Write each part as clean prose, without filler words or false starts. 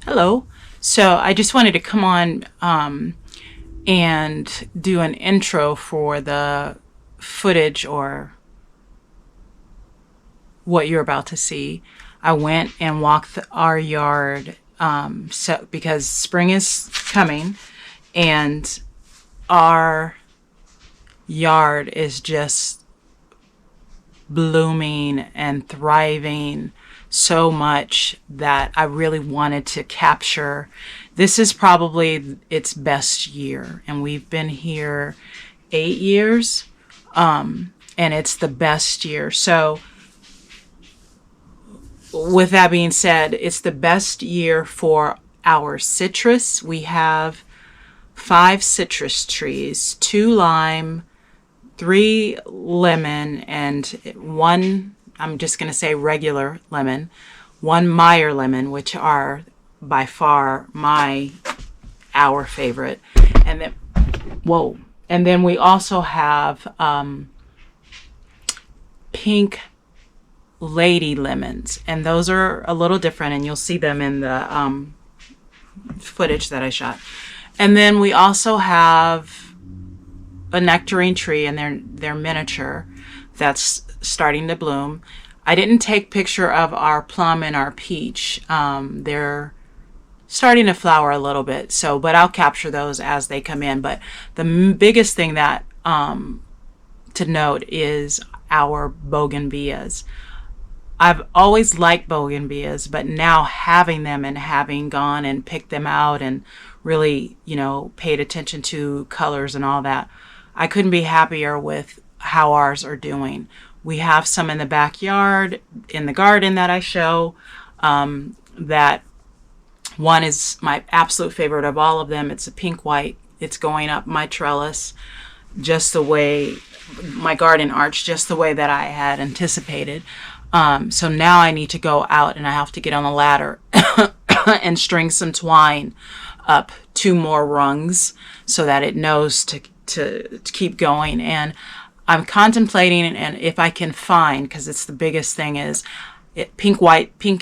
Hello. So I just wanted to come on and do an intro for the footage or what you're about to see. I went and walked our yard so because spring is coming and our yard is just blooming and thriving so much that I really wanted to capture. This is probably its best year, and we've been here 8 years, and it's the best year. So, with that being said, it's the best year for our citrus. We have 5 citrus trees, 2 lime, 3 lemon, and one, I'm just going to say regular lemon, 1 Meyer lemon, which are by far our favorite. And then, whoa. And then we also have pink lady lemons, and those are a little different, and you'll see them in the footage that I shot. And then we also have a nectarine tree, and they're miniature, that's starting to bloom. I didn't take picture of our plum and our peach. They're starting to flower a little bit, so but I'll capture those as they come in. But the biggest thing that to note is our bougainvilleas. I've always liked bougainvilleas, but now having them and having gone and picked them out and really, paid attention to colors and all that, I couldn't be happier with how ours are doing. We have some in the backyard, in the garden that I show. That one is my absolute favorite of all of them. It's a pink white. It's going up my trellis just the way, my garden arch, just the way that I had anticipated. So now I need to go out and I have to get on the ladder and string some twine up 2 more rungs so that it knows to keep going. And I'm contemplating, and if I can find, because it's the biggest thing is pink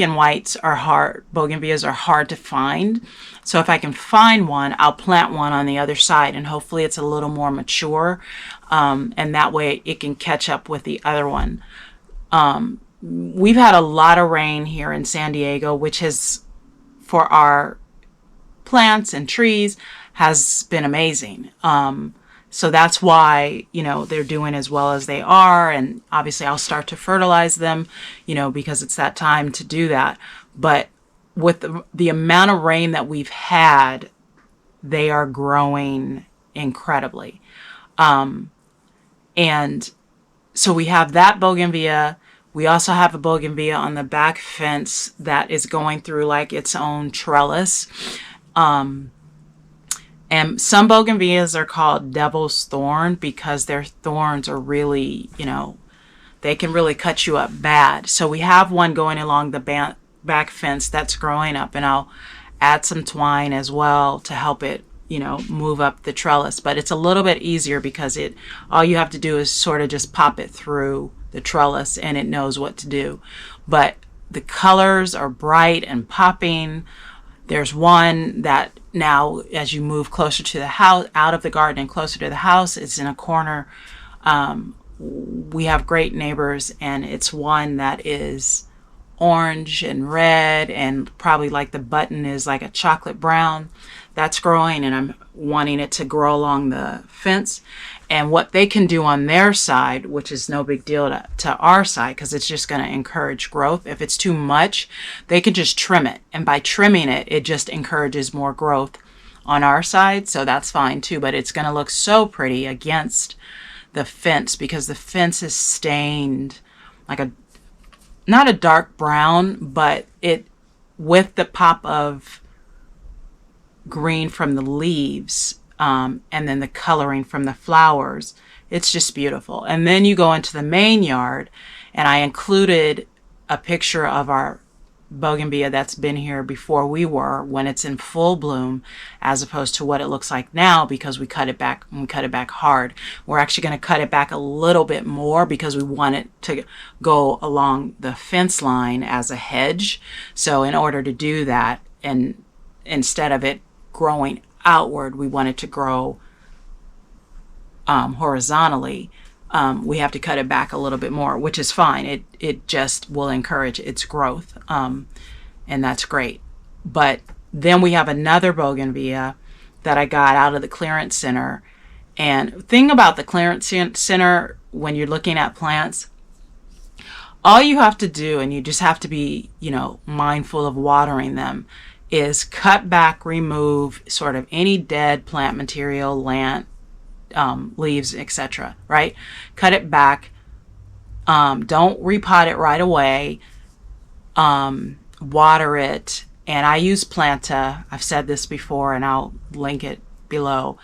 and whites are hard. Bougainvilleas are hard to find. So if I can find one, I'll plant one on the other side, and hopefully it's a little more mature, and that way it can catch up with the other one. We've had a lot of rain here in San Diego, which has, for our plants and trees, has been amazing. So that's why, they're doing as well as they are. And obviously I'll start to fertilize them, because it's that time to do that. But with the amount of rain that we've had, they are growing incredibly. And so we have that bougainvillea. We also have a bougainvillea on the back fence that is going through like its own trellis. And some bougainvilleas are called devil's thorn because their thorns are really, they can really cut you up bad. So we have one going along the back fence that's growing up, and I'll add some twine as well to help it, move up the trellis. But it's a little bit easier because all you have to do is sort of just pop it through the trellis and it knows what to do. But the colors are bright and popping. There's one that now, as you move closer to the house, out of the garden and closer to the house, it's in a corner. We have great neighbors, and it's one that is orange and red, and probably like the button is like a chocolate brown. That's growing, and I'm wanting it to grow along the fence. And what they can do on their side, which is no big deal to our side, because it's just going to encourage growth. If it's too much, they can just trim it. And by trimming it, it just encourages more growth on our side. So that's fine too. But it's going to look so pretty against the fence because the fence is stained like not a dark brown, but with the pop of green from the leaves, and then the coloring from the flowers, it's just beautiful. And then you go into the main yard, and I included a picture of our bougainvillea that's been here before we were, when it's in full bloom, as opposed to what it looks like now because we cut it back hard. We're actually going to cut it back a little bit more because we want it to go along the fence line as a hedge. So in order to do that, and instead of it growing outward, we want it to grow horizontally. We have to cut it back a little bit more, which is fine. It just will encourage its growth, and that's great. But then we have another bougainvillea that I got out of the clearance center. And the thing about the clearance center, when you're looking at plants, all you have to do, and you just have to be, mindful of watering them, is cut back, remove sort of any dead plant material, leaves, etc. Right? Cut it back. Don't repot it right away. Water it. And I use Planta. I've said this before, and I'll link it below,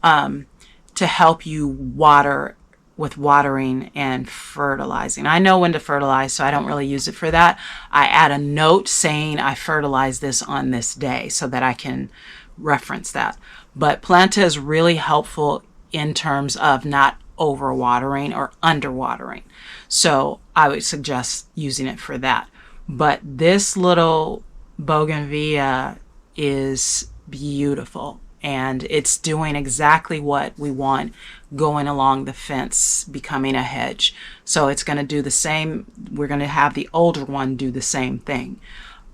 to help you water with watering and fertilizing. I know when to fertilize, so I don't really use it for that. I add a note saying I fertilized this on this day so that I can reference that. But Planta is really helpful in terms of not overwatering or underwatering. So I would suggest using it for that. But this little bougainvillea is beautiful, and it's doing exactly what we want, going along the fence, becoming a hedge. So it's going to do the same. We're going to have the older one do the same thing.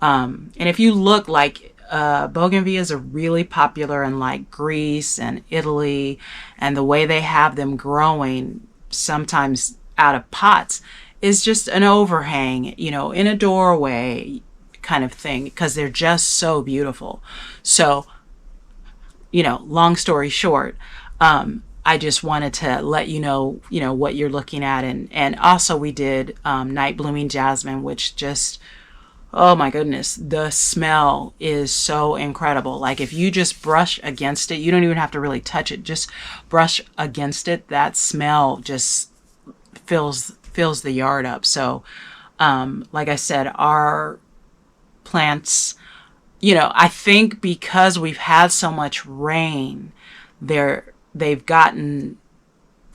And if you look, like bougainvilleas are really popular in like Greece and Italy, and the way they have them growing, sometimes out of pots, is just an overhang, in a doorway kind of thing, because they're just so beautiful. So, long story short, I just wanted to let you know, what you're looking at. And also we did night blooming jasmine, which just, oh my goodness, the smell is so incredible. Like if you just brush against it, you don't even have to really touch it, just brush against it. That smell just fills the yard up. So, like I said, our plants, I think because we've had so much rain, they've gotten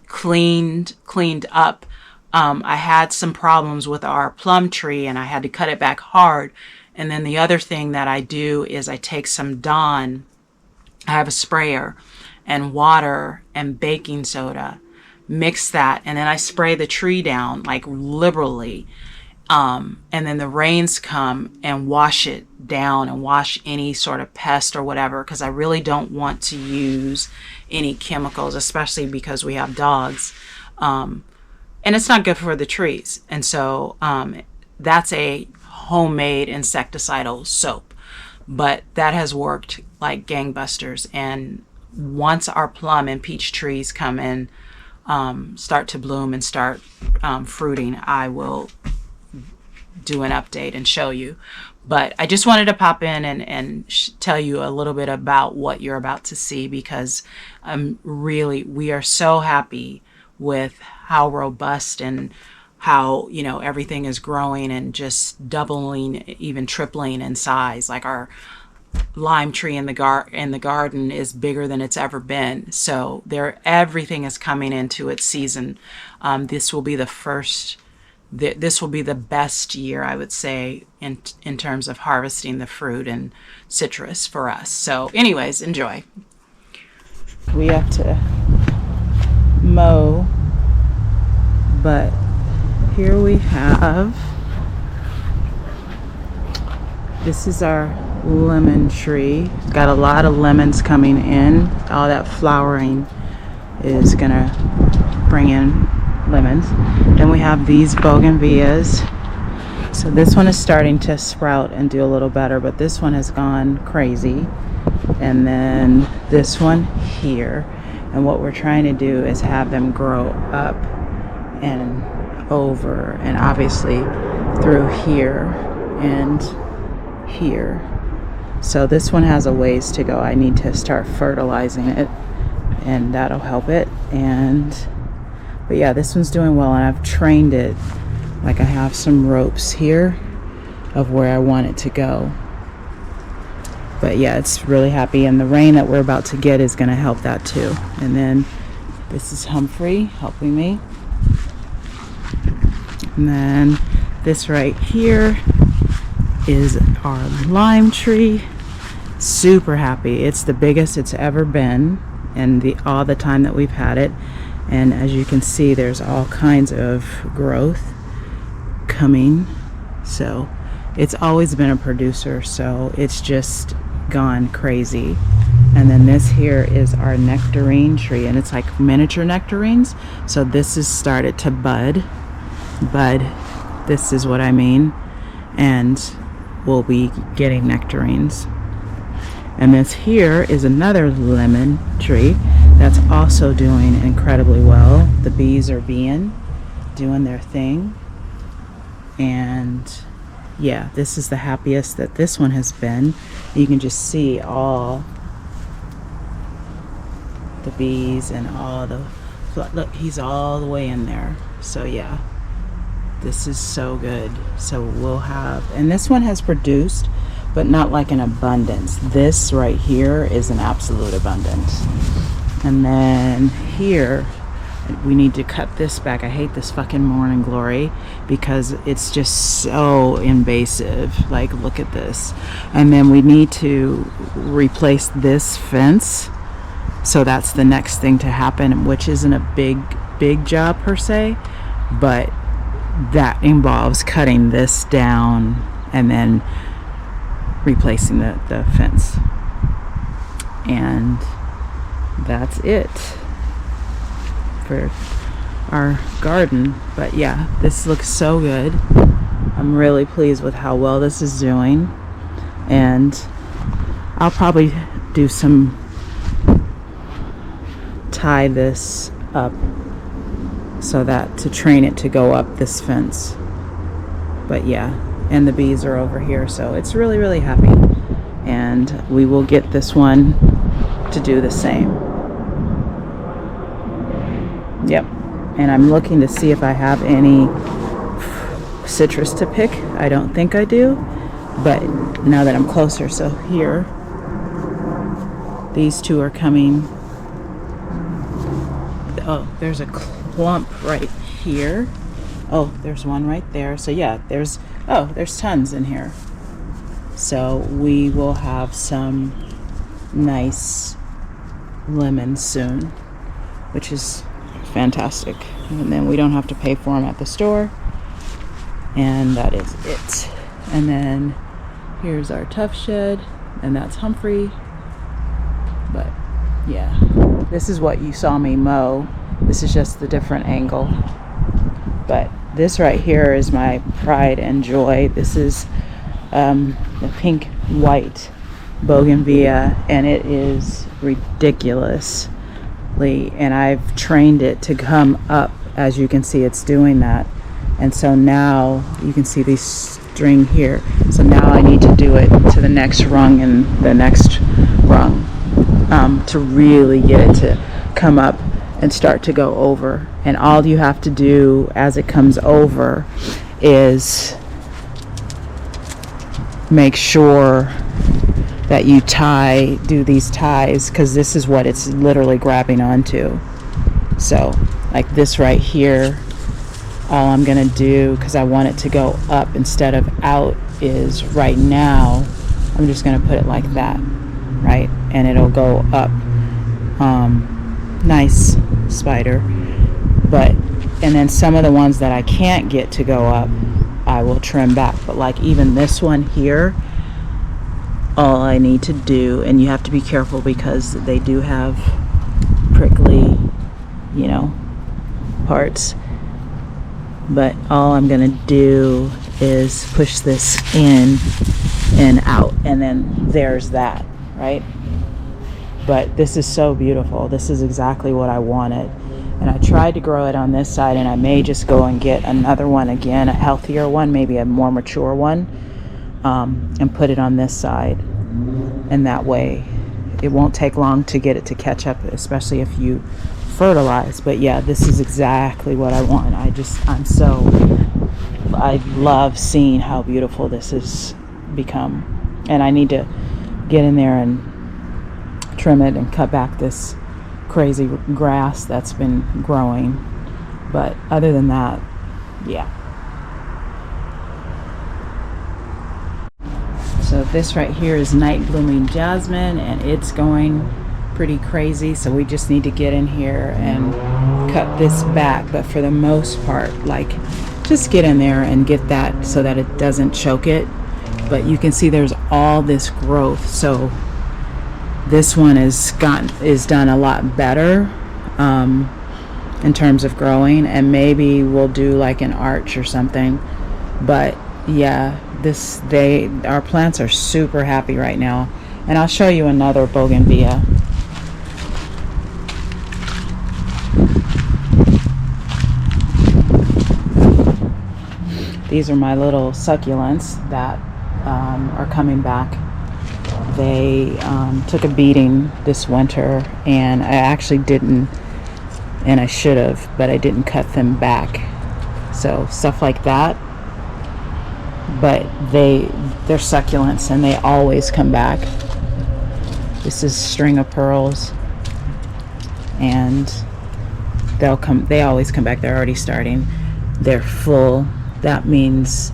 cleaned up. I had some problems with our plum tree, and I had to cut it back hard. And then the other thing that I do is I take some Dawn, I have a sprayer, and water and baking soda, mix that, and then I spray the tree down like liberally. And then the rains come and wash it down and wash any sort of pest or whatever, because I really don't want to use any chemicals, especially because we have dogs. And it's not good for the trees. And so that's a homemade insecticidal soap. But that has worked like gangbusters. And once our plum and peach trees come in, start to bloom and start fruiting, I will do an update and show you. But I just wanted to pop in and tell you a little bit about what you're about to see, because we are so happy with how robust and how everything is growing and just doubling, even tripling in size. Like our lime tree in the garden is bigger than it's ever been. So everything is coming into its season. This will be the first. This will be the best year, I would say, in terms of harvesting the fruit and citrus for us. So anyways, enjoy. We have to mow, but here we have, this is our lemon tree. It's got a lot of lemons coming in. All that flowering is gonna bring in lemons. Then we have these bougainvilleas. So this one is starting to sprout and do a little better, but this one has gone crazy. And then this one here. And what we're trying to do is have them grow up and over, and obviously through here and here. So this one has a ways to go. I need to start fertilizing it, and that'll help it. But yeah, this one's doing well, and I've trained it. Like I have some ropes here of where I want it to go. But yeah, it's really happy, and the rain that we're about to get is going to help that too. And then this is Humphrey helping me. And then this right here is our lime tree. super happy. It's the biggest it's ever been in all the time that we've had it. And as you can see, there's all kinds of growth coming. So it's always been a producer, so it's just gone crazy. And then this here is our nectarine tree, and it's like miniature nectarines. So this is started to bud. This is what I mean. And we'll be getting nectarines. And this here is another lemon tree that's also doing incredibly well. The bees are doing their thing. And yeah, this is the happiest that this one has been. You can just see all the bees and all the, look, he's all the way in there. So yeah, this is so good. So we'll have, and this one has produced, but not like an abundance. This right here is an absolute abundance. And then here, we need to cut this back. I hate this fucking morning glory because it's just so invasive. Like, look at this. And then we need to replace this fence. So that's the next thing to happen, which isn't a big job per se, but that involves cutting this down and then replacing the fence. And that's it for our garden. But yeah, this looks so good. I'm really pleased with how well this is doing, and I'll probably do some tie this up so that to train it to go up this fence. But yeah, and the bees are over here, so it's really happy, and we will get this one to do the same. Yep. And I'm looking to see if I have any citrus to pick. I don't think I do, but now that I'm closer. So here, these two are coming. Oh, there's a clump right here. Oh, there's one right there. So yeah, there's tons in here. So we will have some nice lemons soon, which is fantastic. And then we don't have to pay for them at the store, and that is it. And then here's our tough shed, and that's Humphrey. But yeah, this is what you saw me mow. This is just the different angle. But this right here is my pride and joy. This is the pink white bougainvillea, and it is ridiculous. And I've trained it to come up. As you can see, it's doing that. And so now you can see these string here. So now I need to do it to the next rung and the next rung to really get it to come up and start to go over. And all you have to do as it comes over is make sure that you do these ties, because this is what it's literally grabbing onto. So like this right here, all I'm gonna do, because I want it to go up instead of out, is right now I'm just gonna put it like that, right? And it'll go up. Nice spider. And then some of the ones that I can't get to go up, I will trim back. But like even this one here, all I need to do, and you have to be careful because they do have prickly, parts, but all I'm gonna do is push this in and out, and then there's that, right? But this is so beautiful. This is exactly what I wanted. And I tried to grow it on this side, and I may just go and get another one again, a healthier one, maybe a more mature one, and put it on this side. And that way it won't take long to get it to catch up, especially if you fertilize. But yeah, this is exactly what I want. I love seeing how beautiful this has become. And I need to get in there and trim it and cut back this crazy grass that's been growing. But other than that, yeah. So this right here is night blooming jasmine, and it's going pretty crazy. So we just need to get in here and cut this back. But for the most part, like, just get in there and get that so that it doesn't choke it. But you can see there's all this growth. So this one is done a lot better in terms of growing, and maybe we'll do like an arch or something. But yeah, our plants are super happy right now. And I'll show you another bougainvillea. These are my little succulents that are coming back. They took a beating this winter, and I actually didn't, and I should have, but I didn't cut them back. So stuff like that. But they're succulents, and they always come back. This is string of pearls, and they always come back. They're already starting. They're full. That means,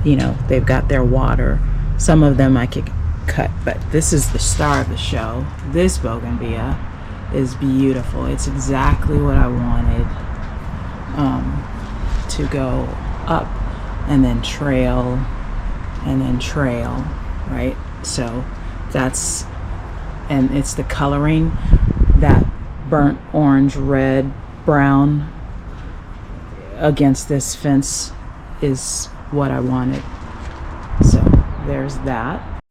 you know, they've got their water. Some of them I could cut, but this is the star of the show. This bougainvillea is beautiful. It's exactly what I wanted to go up and then trail right? So and it's the coloring, that burnt orange, red, brown against this fence is what I wanted. So there's that.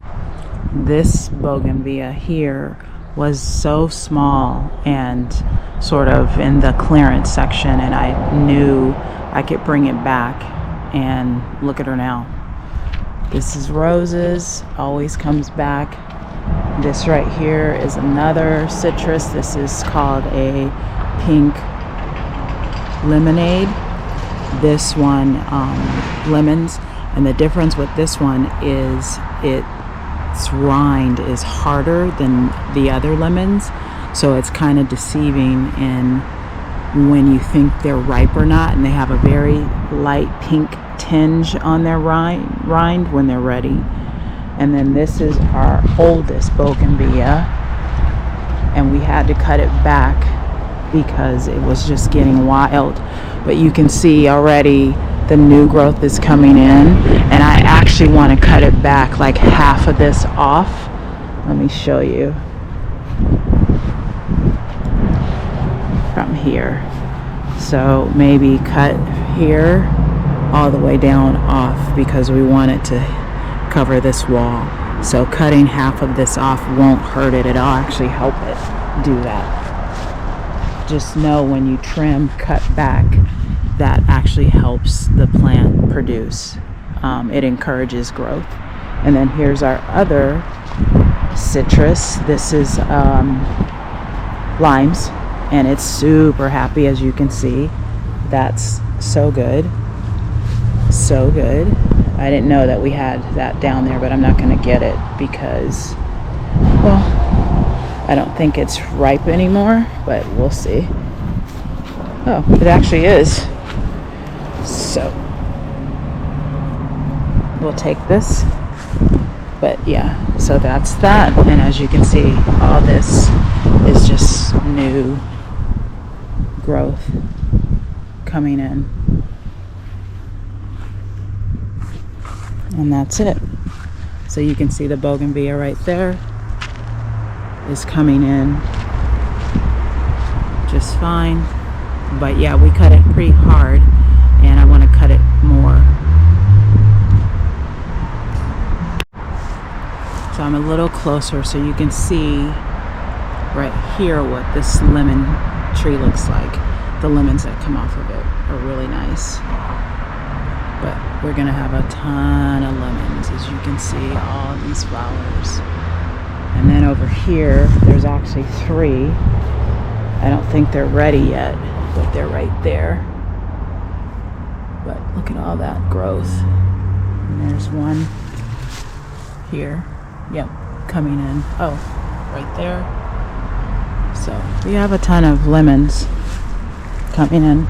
This bougainvillea here was so small and sort of in the clearance section, and I knew I could bring it back, and look at her now. This is roses, always comes back. This right here is another citrus. This is called a pink lemonade. This one, lemons. And the difference with this one is its rind is harder than the other lemons. So it's kind of deceiving in when you think they're ripe or not. And they have a very light pink tinge on their rind when they're ready. And then this is our oldest bougainvillea, and we had to cut it back because it was just getting wild. But you can see already the new growth is coming in, and I actually want to cut it back, like half of this off. Let me show you from here. So maybe cut here all the way down off, because we want it to cover this wall. So cutting half of this off won't hurt it. It'll actually help it do that. Just know when you trim, cut back, that actually helps the plant produce. It encourages growth. And then here's our other citrus. This is limes, and it's super happy, as you can see. That's so good. So good. I didn't know that we had that down there, but I'm not going to get it because, well, I don't think it's ripe anymore, but we'll see. Oh, it actually is. So we'll take this. But yeah, so that's that. And as you can see, all this is just new growth coming in. And that's it. So you can see the bougainvillea right there is coming in just fine. But yeah, we cut it pretty hard, and I want to cut it more. So I'm a little closer so you can see right here what this lemon tree looks like. The lemons that come off of it are really nice. But we're going to have a ton of lemons, as you can see, all these flowers. And then over here, there's actually 3. I don't think they're ready yet, but they're right there. But look at all that growth. And there's one here. Yep, coming in. Oh, right there. So we have a ton of lemons coming in.